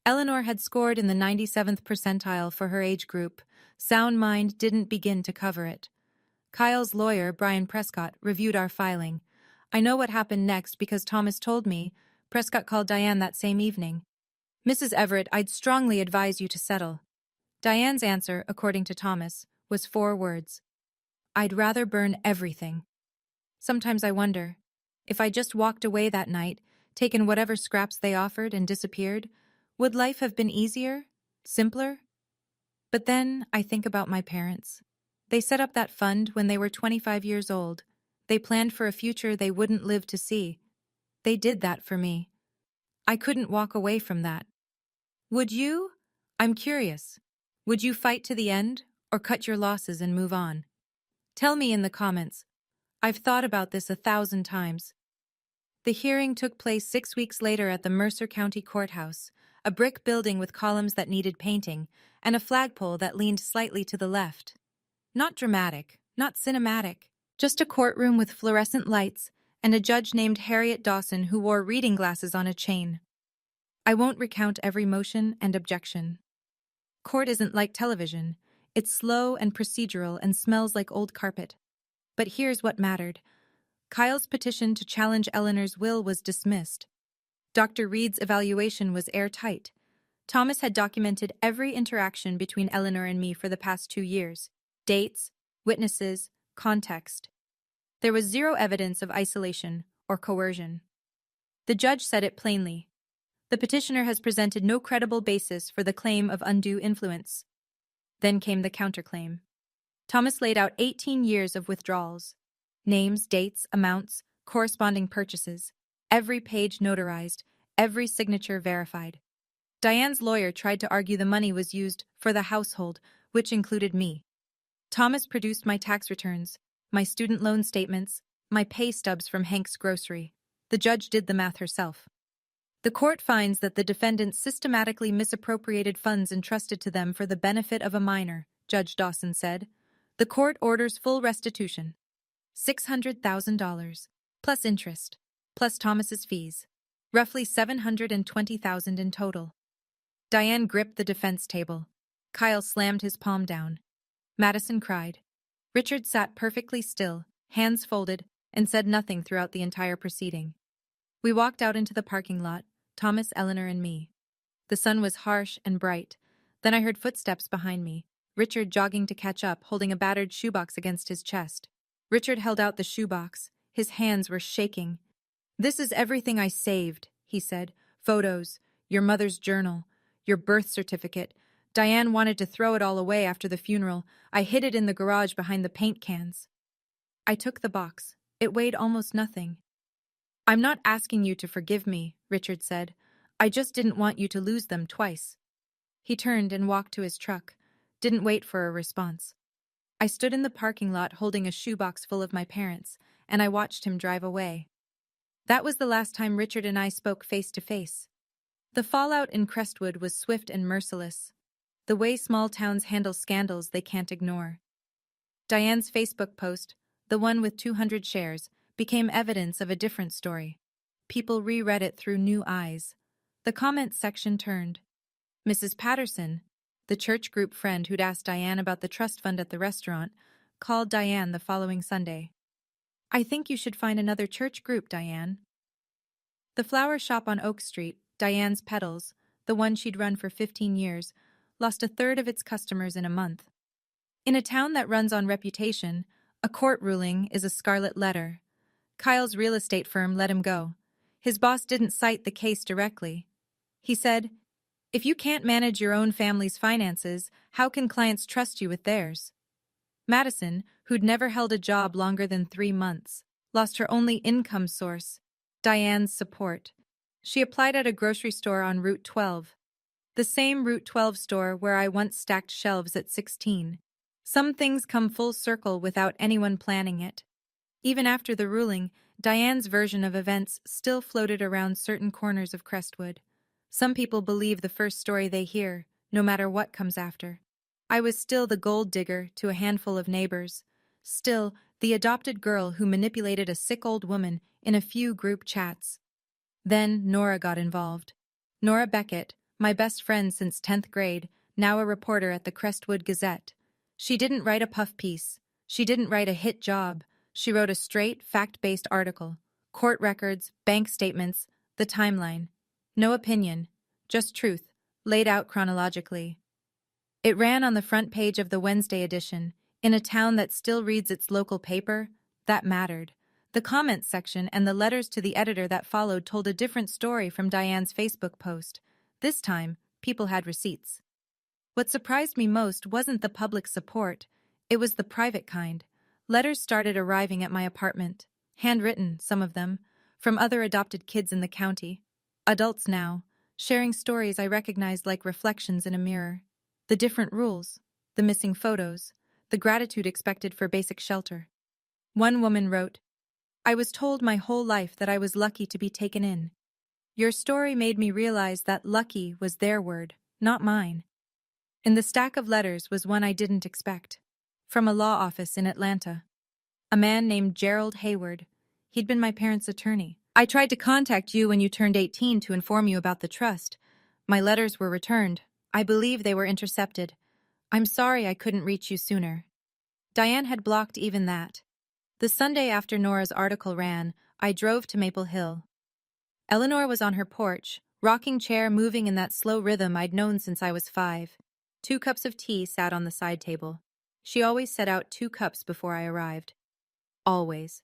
Eleanor had scored in the 97th percentile for her age group. Sound mind didn't begin to cover it. Kyle's lawyer, Brian Prescott, reviewed our filing. I know what happened next because Thomas told me. Prescott called Diane that same evening. Mrs. Everett, I'd strongly advise you to settle. Diane's answer, according to Thomas, was 4 words. I'd rather burn everything. Sometimes I wonder, if I just walked away that night, taken whatever scraps they offered and disappeared, would life have been easier? Simpler? But then I think about my parents. They set up that fund when they were 25 years old. They planned for a future they wouldn't live to see. They did that for me. I couldn't walk away from that. Would you? I'm curious. Would you fight to the end, or cut your losses and move on? Tell me in the comments. I've thought about this 1,000 times. The hearing took place 6 weeks later at the Mercer County Courthouse, a brick building with columns that needed painting, and a flagpole that leaned slightly to the left. Not dramatic, not cinematic, just a courtroom with fluorescent lights and a judge named Harriet Dawson who wore reading glasses on a chain. I won't recount every motion and objection. Court isn't like television. It's slow and procedural and smells like old carpet. But here's what mattered. Kyle's petition to challenge Eleanor's will was dismissed. Dr. Reed's evaluation was airtight. Thomas had documented every interaction between Eleanor and me for the past 2 years. Dates, witnesses, context. There was zero evidence of isolation or coercion. The judge said it plainly. The petitioner has presented no credible basis for the claim of undue influence. Then came the counterclaim. Thomas laid out 18 years of withdrawals. Names, dates, amounts, corresponding purchases. Every page notarized, every signature verified. Diane's lawyer tried to argue the money was used for the household, which included me. Thomas produced my tax returns, my student loan statements, my pay stubs from Hank's grocery. The judge did the math herself. The court finds that the defendants systematically misappropriated funds entrusted to them for the benefit of a minor, Judge Dawson said. The court orders full restitution. $600,000, plus interest, plus Thomas's fees. Roughly $720,000 in total. Diane gripped the defense table. Kyle slammed his palm down. Madison cried. Richard sat perfectly still, hands folded, and said nothing throughout the entire proceeding. We walked out into the parking lot, Thomas, Eleanor, and me. The sun was harsh and bright. Then I heard footsteps behind me, Richard jogging to catch up, holding a battered shoebox against his chest. Richard held out the shoebox. His hands were shaking. This is everything I saved, he said. Photos, your mother's journal, your birth certificate. Diane wanted to throw it all away after the funeral. I hid it in the garage behind the paint cans. I took the box. It weighed almost nothing. I'm not asking you to forgive me, Richard said. I just didn't want you to lose them twice. He turned and walked to his truck. Didn't wait for a response. I stood in the parking lot holding a shoebox full of my parents, and I watched him drive away. That was the last time Richard and I spoke face to face. The fallout in Crestwood was swift and merciless. The way small towns handle scandals they can't ignore. Diane's Facebook post, the one with 200 shares, became evidence of a different story. People reread it through new eyes. The comments section turned. Mrs. Patterson, the church group friend who'd asked Diane about the trust fund at the restaurant, called Diane the following Sunday. I think you should find another church group, Diane. The flower shop on Oak Street, Diane's Petals, the one she'd run for 15 years, lost 1/3 of its customers in a month. In a town that runs on reputation, a court ruling is a scarlet letter. Kyle's real estate firm let him go. His boss didn't cite the case directly. He said, if you can't manage your own family's finances, how can clients trust you with theirs? Madison, who'd never held a job longer than 3 months, lost her only income source, Diane's support. She applied at a grocery store on Route 12. The same Route 12 store where I once stacked shelves at 16. Some things come full circle without anyone planning it. Even after the ruling, Diane's version of events still floated around certain corners of Crestwood. Some people believe the first story they hear, no matter what comes after. I was still the gold digger to a handful of neighbors. Still, the adopted girl who manipulated a sick old woman in a few group chats. Then Nora got involved. Nora Beckett, my best friend since 10th grade, now a reporter at the Crestwood Gazette. She didn't write a puff piece. She didn't write a hit job. She wrote a straight, fact-based article. Court records, bank statements, the timeline. No opinion, just truth, laid out chronologically. It ran on the front page of the Wednesday edition. In a town that still reads its local paper, that mattered. The comments section and the letters to the editor that followed told a different story from Diane's Facebook post. This time, people had receipts. What surprised me most wasn't the public support. It was the private kind. Letters started arriving at my apartment. Handwritten, some of them, from other adopted kids in the county. Adults now, sharing stories I recognized like reflections in a mirror. The different rules, the missing photos, the gratitude expected for basic shelter. One woman wrote, "I was told my whole life that I was lucky to be taken in. Your story made me realize that lucky was their word, not mine." In the stack of letters was one I didn't expect. From a law office in Atlanta. A man named Gerald Hayward. He'd been my parents' attorney. "I tried to contact you when you turned 18 to inform you about the trust. My letters were returned. I believe they were intercepted. I'm sorry I couldn't reach you sooner." Diane had blocked even that. The Sunday after Nora's article ran, I drove to Maple Hill. Eleanor was on her porch, rocking chair moving in that slow rhythm I'd known since I was 5. 2 cups of tea sat on the side table. She always set out 2 cups before I arrived. Always.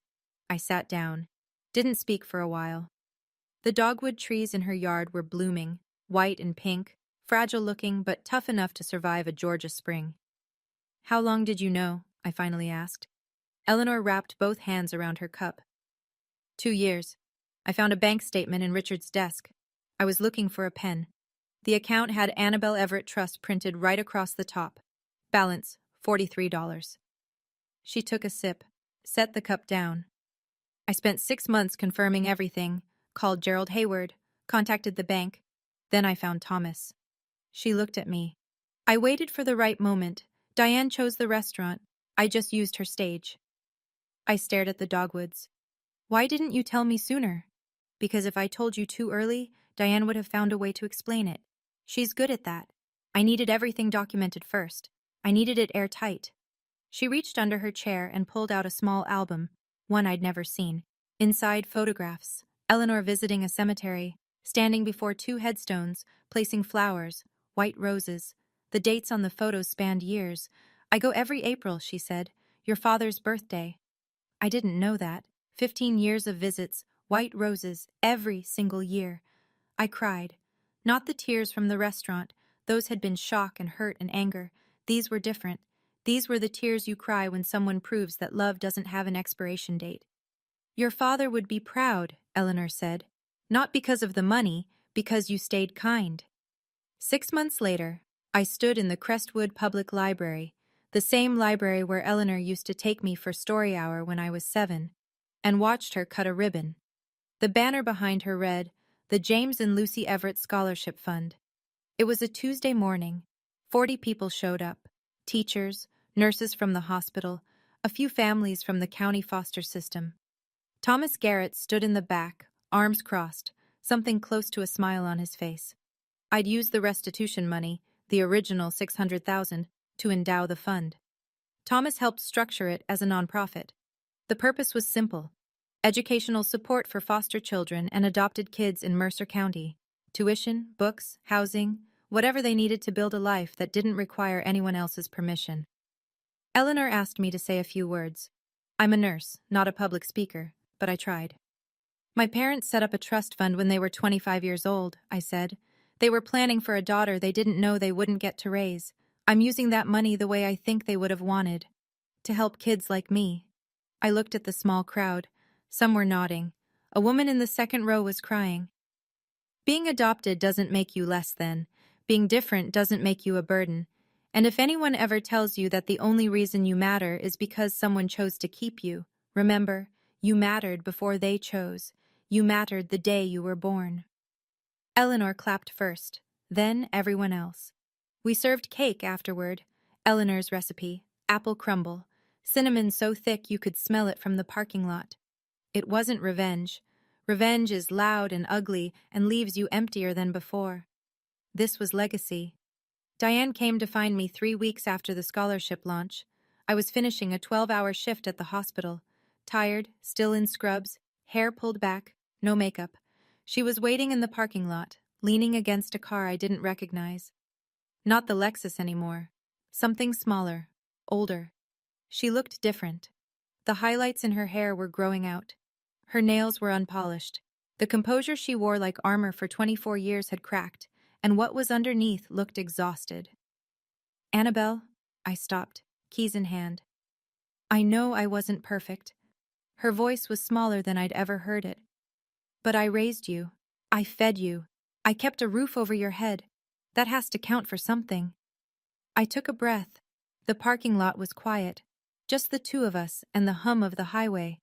I sat down. Didn't speak for a while. The dogwood trees in her yard were blooming, white and pink, fragile-looking but tough enough to survive a Georgia spring. "How long did you know?" I finally asked. Eleanor wrapped both hands around her cup. 2 years. I found a bank statement in Richard's desk. I was looking for a pen. The account had Annabel Everett Trust printed right across the top. Balance, $43. She took a sip, set the cup down. "I spent 6 months confirming everything, called Gerald Hayward, contacted the bank. Then I found Thomas." She looked at me. "I waited for the right moment. Diane chose the restaurant. I just used her stage." I stared at the dogwoods. "Why didn't you tell me sooner?" "Because if I told you too early, Diane would have found a way to explain it. She's good at that. I needed everything documented first. I needed it airtight." She reached under her chair and pulled out a small album, one I'd never seen. Inside, photographs. Eleanor visiting a cemetery, standing before 2 headstones, placing flowers, white roses. The dates on the photos spanned years. "I go every April," she said. "Your father's birthday." I didn't know that. 15 years of visits, white roses, every single year. I cried. Not the tears from the restaurant. Those had been shock and hurt and anger. These were different. These were the tears you cry when someone proves that love doesn't have an expiration date. "Your father would be proud," Eleanor said. "Not because of the money, because you stayed kind." 6 months later, I stood in the Crestwood Public Library, the same library where Eleanor used to take me for story hour when I was 7, and watched her cut a ribbon. The banner behind her read, "The James and Lucy Everett Scholarship Fund." It was a Tuesday morning. 40 people showed up. Teachers, nurses from the hospital, a few families from the county foster system. Thomas Garrett stood in the back, arms crossed, something close to a smile on his face. I'd used the restitution money, the original $600,000, to endow the fund. Thomas helped structure it as a nonprofit. The purpose was simple: educational support for foster children and adopted kids in Mercer County. Tuition, books, housing, whatever they needed to build a life that didn't require anyone else's permission. Eleanor asked me to say a few words. I'm a nurse, not a public speaker, but I tried. "My parents set up a trust fund when they were 25 years old," I said. "They were planning for a daughter they didn't know they wouldn't get to raise. I'm using that money the way I think they would have wanted. To help kids like me." I looked at the small crowd. Some were nodding. A woman in the second row was crying. "Being adopted doesn't make you less than. Being different doesn't make you a burden. And if anyone ever tells you that the only reason you matter is because someone chose to keep you, remember, you mattered before they chose. You mattered the day you were born. Eleanor clapped first, then everyone else. We served cake afterward. Eleanor's recipe, apple crumble, cinnamon so thick you could smell it from the parking lot. It wasn't revenge. Revenge is loud and ugly and leaves you emptier than before. This was legacy. Diane came to find me 3 weeks after the scholarship launch. I was finishing a 12-hour shift at the hospital. Tired, still in scrubs, hair pulled back, no makeup. She was waiting in the parking lot, leaning against a car I didn't recognize. Not the Lexus anymore. Something smaller, older. She looked different. The highlights in her hair were growing out. Her nails were unpolished. The composure she wore like armor for 24 years had cracked, and what was underneath looked exhausted. "Annabel," I stopped, keys in hand. I know I wasn't perfect. Her voice was smaller than I'd ever heard it. But I raised you. I fed you. I kept a roof over your head. That has to count for something. I took a breath. The parking lot was quiet. Just the two of us and the hum of the highway.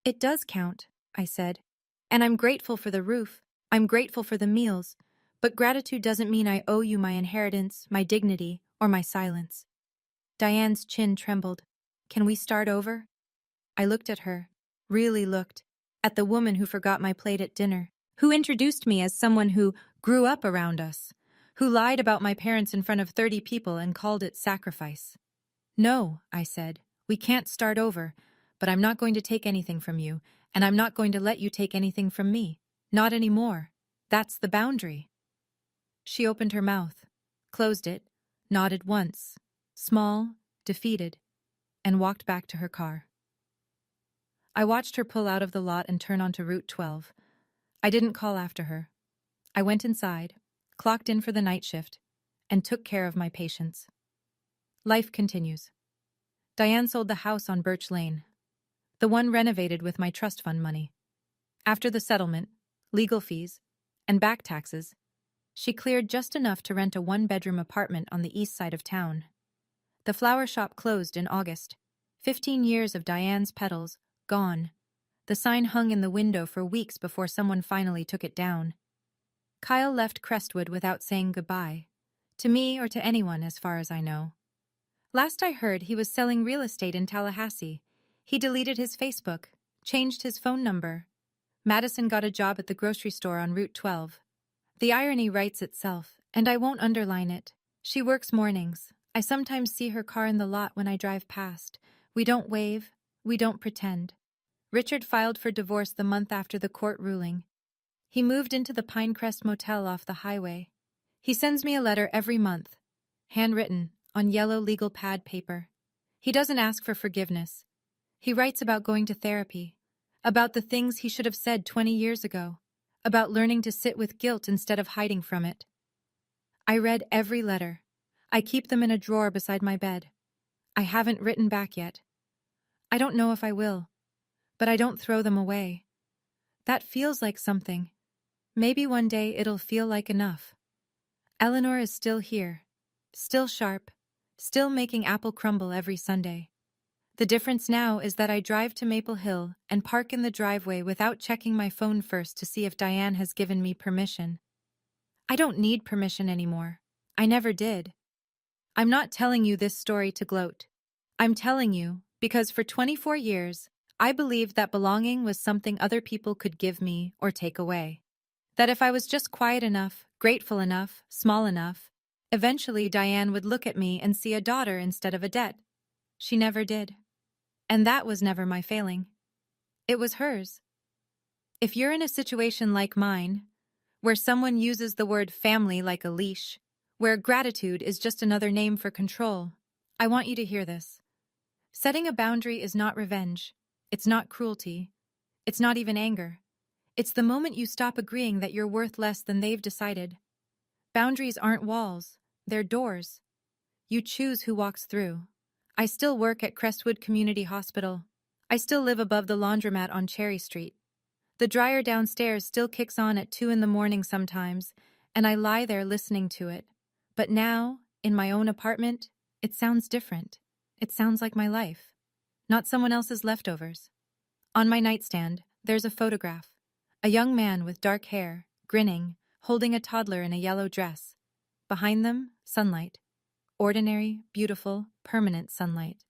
"It does count," I said. "And I'm grateful for the roof. I'm grateful for the meals. But gratitude doesn't mean I owe you my inheritance, my dignity, or my silence." Diane's chin trembled. "Can we start over?" I looked at her, really looked, at the woman who forgot my plate at dinner, who introduced me as someone who grew up around us, who lied about my parents in front of 30 people and called it sacrifice. "No," I said, "we can't start over, but I'm not going to take anything from you, and I'm not going to let you take anything from me. Not anymore. That's the boundary." She opened her mouth, closed it, nodded once, small, defeated, and walked back to her car. I watched her pull out of the lot and turn onto Route 12. I didn't call after her. I went inside, clocked in for the night shift, and took care of my patients. Life continues. Diane sold the house on Birch Lane, the one renovated with my trust fund money. After the settlement, legal fees, and back taxes, she cleared just enough to rent a 1-bedroom apartment on the east side of town. The flower shop closed in August. 15 years of Diane's petals, gone. The sign hung in the window for weeks before someone finally took it down. Kyle left Crestwood without saying goodbye. To me or to anyone, as far as I know. Last I heard, he was selling real estate in Tallahassee. He deleted his Facebook, changed his phone number. Madison got a job at the grocery store on Route 12. The irony writes itself, and I won't underline it. She works mornings. I sometimes see her car in the lot when I drive past. We don't wave. We don't pretend. Richard filed for divorce the month after the court ruling. He moved into the Pinecrest Motel off the highway. He sends me a letter every month, handwritten, on yellow legal pad paper. He doesn't ask for forgiveness. He writes about going to therapy, about the things he should have said 20 years ago, about learning to sit with guilt instead of hiding from it. I read every letter. I keep them in a drawer beside my bed. I haven't written back yet. I don't know if I will, but I don't throw them away. That feels like something. Maybe one day it'll feel like enough. Eleanor is still here, still sharp, still making apple crumble every Sunday. The difference now is that I drive to Maple Hill and park in the driveway without checking my phone first to see if Diane has given me permission. I don't need permission anymore. I never did. I'm not telling you this story to gloat. I'm telling you because for 24 years, I believed that belonging was something other people could give me or take away. That if I was just quiet enough, grateful enough, small enough, eventually Diane would look at me and see a daughter instead of a debt. She never did. And that was never my failing. It was hers. If you're in a situation like mine, where someone uses the word family like a leash, where gratitude is just another name for control, I want you to hear this. Setting a boundary is not revenge. It's not cruelty. It's not even anger. It's the moment you stop agreeing that you're worth less than they've decided. Boundaries aren't walls. They're doors. You choose who walks through. I still work at Crestwood Community Hospital. I still live above the laundromat on Cherry Street. The dryer downstairs still kicks on at 2 in the morning sometimes, and I lie there listening to it, But now, in my own apartment, it sounds different. It sounds like my life, not someone else's leftovers. On my nightstand, there's a photograph. A young man with dark hair, grinning, holding a toddler in a yellow dress. Behind them, sunlight. Ordinary, beautiful, permanent sunlight.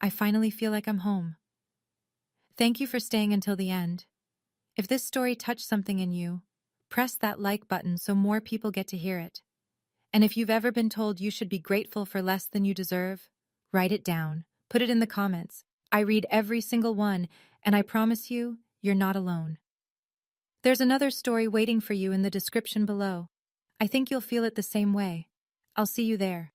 I finally feel like I'm home. Thank you for staying until the end. If this story touched something in you, press that like button so more people get to hear it. And if you've ever been told you should be grateful for less than you deserve, write it down. Put it in the comments. I read every single one, and I promise you, you're not alone. There's another story waiting for you in the description below. I think you'll feel it the same way. I'll see you there.